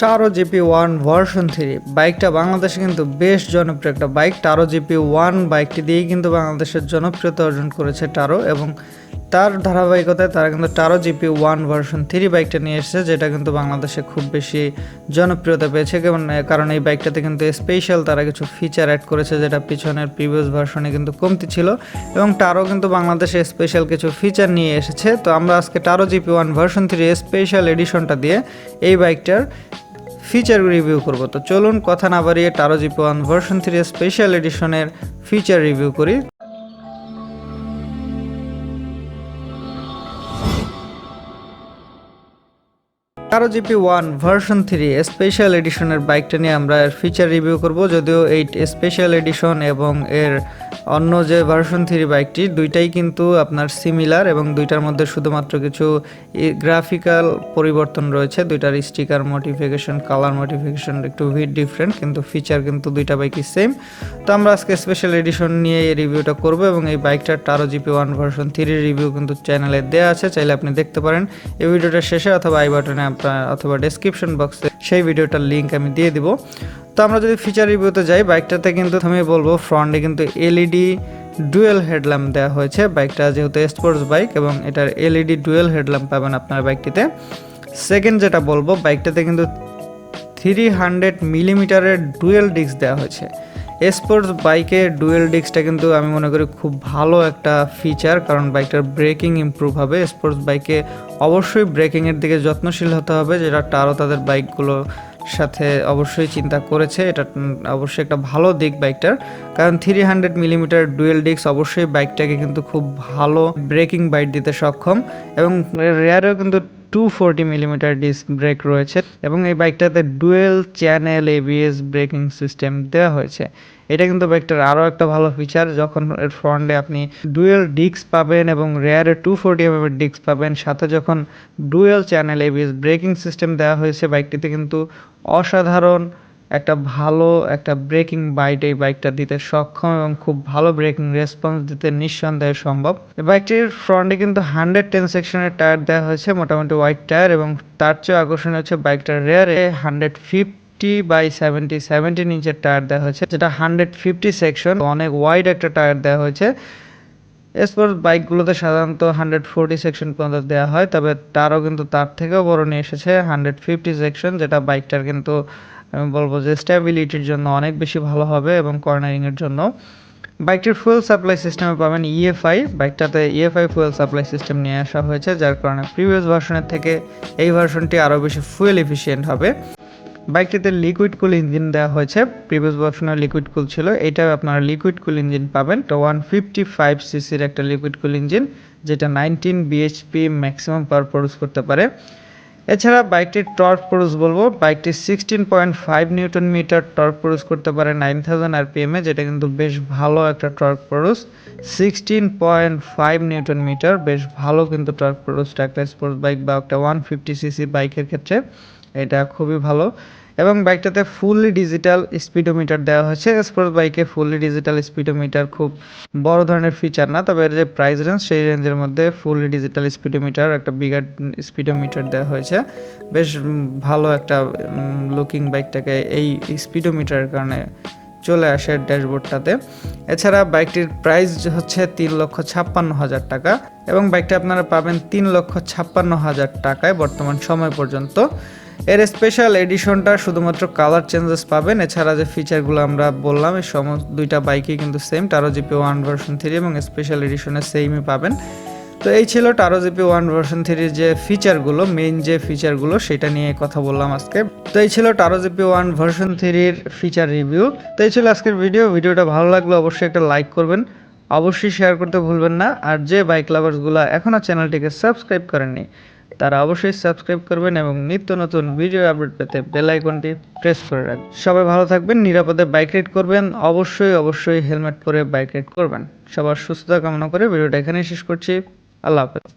Taro GP1 version 3 বাইকটা বাংলাদেশে কিন্তু বেশ জনপ্রিয় একটা বাইক। টারো GP1 বাইকটি দিয়েই কিন্তু বাংলাদেশের জনপ্রিয়তা অর্জন করেছে টারো, এবং তার ধারাবাহিকতায় তারা কিন্তু টারো GP1 ভার্সন 3 বাইকটা নিয়ে এসেছে, যেটা কিন্তু বাংলাদেশে খুব বেশি জনপ্রিয়তা পেয়েছে। কারণ এই বাইকটাতে কিন্তু স্পেশাল তারা কিছু ফিচার অ্যাড করেছে, যেটা পিছনের প্রিভিয়াস ভার্সনে কিন্তু কমতি ছিল, এবং টারো কিন্তু বাংলাদেশে স্পেশাল কিছু ফিচার নিয়ে এসেছে। তো আমরা আজকে টারো GP1 ভার্সন 3 স্পেশাল এডিশনটা দিয়ে এই বাইকটার ফিচার রিভিউ করব। তো চলুন কথা না বাড়িয়ে টারো GP1 ভার্সন 3 স্পেশাল এডিশনের ফিচার রিভিউ করি। টারো GP1 ভার্সন 3 স্পেশাল এডিশনের বাইকটা নিয়ে আমরা এর ফিচার রিভিউ করব। যদিও এই স্পেশাল এডিশন এবং এর অন্য যে ভার্সন 3 বাইকটি দুইটাই কিন্তু আপনার সিমিলার, এবং দুইটার মধ্যে শুধুমাত্র কিছু গ্রাফিক্যাল পরিবর্তন রয়েছে। দুইটার স্টিকার মডিফিকেশন, কালার মডিফিকেশন একটু ডিফারেন্ট, কিন্তু ফিচার কিন্তু দুইটা বাইকই সেম। তো আমরা আজকে স্পেশাল এডিশন নিয়ে এই রিভিউটা করব, এবং এই বাইকটার টারো GP1 ভার্সন 3 রিভিউ কিন্তু চ্যানেলে দেওয়া আছে, চাইলে আপনি দেখতে পারেন এই ভিডিওটার শেষে অথবা আই বাটনে অথবা ডেসক্রিপশন বক্সে সেই ভিডিওটার লিঙ্ক আমি দিয়ে দিব। তো আমরা যদি ফিচার রিভিউতে যাই, বাইকটাতে কিন্তু আমি বলবো ফ্রন্টে কিন্তু এলইডি ডুয়েল হেডল্যাম্প দেওয়া হয়েছে। বাইকটা যেহেতু স্পোর্টস বাইক, এবং এটার এলইডি ডুয়েল হেডল্যাম্প পাবেন আপনার বাইকটিতে। সেকেন্ড যেটা বলবো, বাইকটাতে কিন্তু 300 মিলিমিটারের ডুয়েল ডিস্ক দেওয়া হয়েছে। স্পোর্টস বাইকে ডুয়েল ডিস্কটা কিন্তু আমি মনে করি খুব ভালো একটা ফিচার, কারণ বাইকটার ব্রেকিং ইমপ্রুভ হবে। স্পোর্টস বাইকে অবশ্যই ব্রেকিংয়ের দিকে যত্নশীল হতে হবে, যেটা টারো তাদের বাইকগুলো সাথে অবশ্যই চিন্তা করেছে। এটা অবশ্যই একটা ভালো দিক বাইকটার, কারণ 300 মিলিমিটার ডুয়েল ডিস্ক অবশ্যই বাইকটাকে কিন্তু খুব ভালো ব্রেকিং বাইট দিতে সক্ষম, এবং রেয়ারেও কিন্তু 240 মিলিমিটার ডিস্ক ব্রেক রয়েছে, এবং এই বাইকটাতে dual channel ABS braking system দেওয়া হয়েছে। এটা কিন্তু বাইকটার আরও একটা ভালো ফিচার। যখন এর ফ্রন্টে আপনি ডুয়েল ডিস্ক পাবেন এবং রেয়ারে 240 mm ডিস্ক পাবেন, সাথে যখন dual channel ABS braking system দেওয়া হয়েছে, বাইকটিতে কিন্তু অসাধারণ একটা ভালো একটা ব্রেকিং বাইট এই বাইকটা দিতে সক্ষম, এবং খুব ভালো ব্রেকিং রেসপন্স দিতে নিঃসন্দেহে সম্ভব। এই বাইকটির ফ্রন্টে কিন্তু 110 সেকশনের টায়ার দেওয়া হয়েছে, মোটামুটি হোয়াইট টায়ার, এবং তার চেয়ে আকর্ষণীয় হচ্ছে বাইকটার রেয়ারে 150/70 ইঞ্চের টায়ার দেওয়া হয়েছে, যেটা 150 সেকশন, অনেক ওয়াইড একটা টায়ার দেওয়া হয়েছে। স্পোর্টস বাইকগুলোতে সাধারণত 140 সেকশন পর্যন্ত দেওয়া হয়, তবে তারও কিন্তু তার থেকেও বড় নিয়ে এসেছে 150 সেকশন, যেটা বাইকটার কিন্তু আমি বলবো যে স্ট্যাবিলিটির জন্য অনেক বেশি ভালো হবে, এবং কর্নারিংয়ের জন্য। বাইকটির ফুয়েল সাপ্লাই সিস্টেমে পাবেন EFI। বাইকটাতে EFI fuel supply system নিয়ে আসা হয়েছে, যার কারণে প্রিভিয়াস ভার্সনের থেকে এই ভার্সনটি আরও বেশি ফুয়েল এফিশিয়েন্ট হবে। বাইকটিতে লিকুইড কুল ইঞ্জিন দেওয়া হয়েছে, প্রিভিয়াস ভার্সনে লিকুইড কুল ছিল, এটাও আপনারা লিকুইড কুল ইঞ্জিন পাবেন। তো 155 সিসির একটা লিকুইড কুল ইঞ্জিন, যেটা 19 bhp ম্যাক্সিমাম পাওয়ার প্রডিউস করতে পারে। এছাড়া বাইকটির টর্ক প্রডিউস বলবো, বাইকটি 16.5 নিউটন মিটার টর্ক প্রডিউস করতে পারে 9000 RPM এ, যেটা কিন্তু বেশ ভালো একটা টর্ক প্রডিউস। 16.5 নিউটন মিটার বেশ ভালো কিন্তু টর্ক প্রডিউসটা একটা স্পোর্টস বাইক বা একটা 150cc বাইকের ক্ষেত্রে এটা খুবই ভালো। এবং বাইকটাতে ফুললি ডিজিটাল স্পিডোমিটার দেওয়া হয়েছে। স্পোর্টস বাইকে ফুললি ডিজিটাল স্পিডোমিটার খুব বড় ধরনের ফিচার না, তবে এর যে প্রাইস রেঞ্জ সেই রেঞ্জের মধ্যে ফুললি ডিজিটাল স্পিডোমিটার, একটা বিগার স্পিডোমিটার দেওয়া হয়েছে। বেশ ভালো একটা লুকিং বাইকটাকে এই স্পিডোমিটারের কারণে চলে আসে ড্যাশবোর্ডটাতে। এছাড়া বাইকটির প্রাইস হচ্ছে 3,56,000 টাকা, এবং বাইকটা আপনারা পাবেন 3,56,000 টাকায় বর্তমান সময় পর্যন্ত। এর স্পেশাল এডিশনটা শুধুমাত্র কালার চেঞ্জেস পাবেন, এছাড়া যে ফিচারগুলো আমরা বললাম এই সমস্ত দুইটা বাইকই কিন্তু সেম, টারো GP1 ভার্সন 3 এবং স্পেশাল এডিশনে সেমই পাবেন। তো এই ছিল টারো GP1 ভার্সন 3 যে ফিচারগুলো, মেইন যে ফিচারগুলো সেটা নিয়ে কথা বললাম আজকে। তো এই ছিল Taro GP1 version 3 feature review. তো এই ছিল আজকের ভিডিওটা ভালো লাগলে অবশ্যই একটা লাইক করবেন, অবশ্যই শেয়ার করতে ভুলবেন না। আর যে বাইক লাভার্সগুলো এখনও চ্যানেলটিকে সাবস্ক্রাইব করেননি, তারা অবশ্যই সাবস্ক্রাইব করবেন, এবং নিত্য নতুন ভিডিও আপডেট পেতে বেল আইকনটি প্রেস করে রাখবেন। সবাই ভালো থাকবেন, নিরাপদে বাইক রাইড করবেন, অবশ্যই হেলমেট পরে বাইক রাইড করবেন। সবার সুস্থতা কামনা করে ভিডিওটা এখানেই শেষ করছি। আল্লাহ হাফেজ।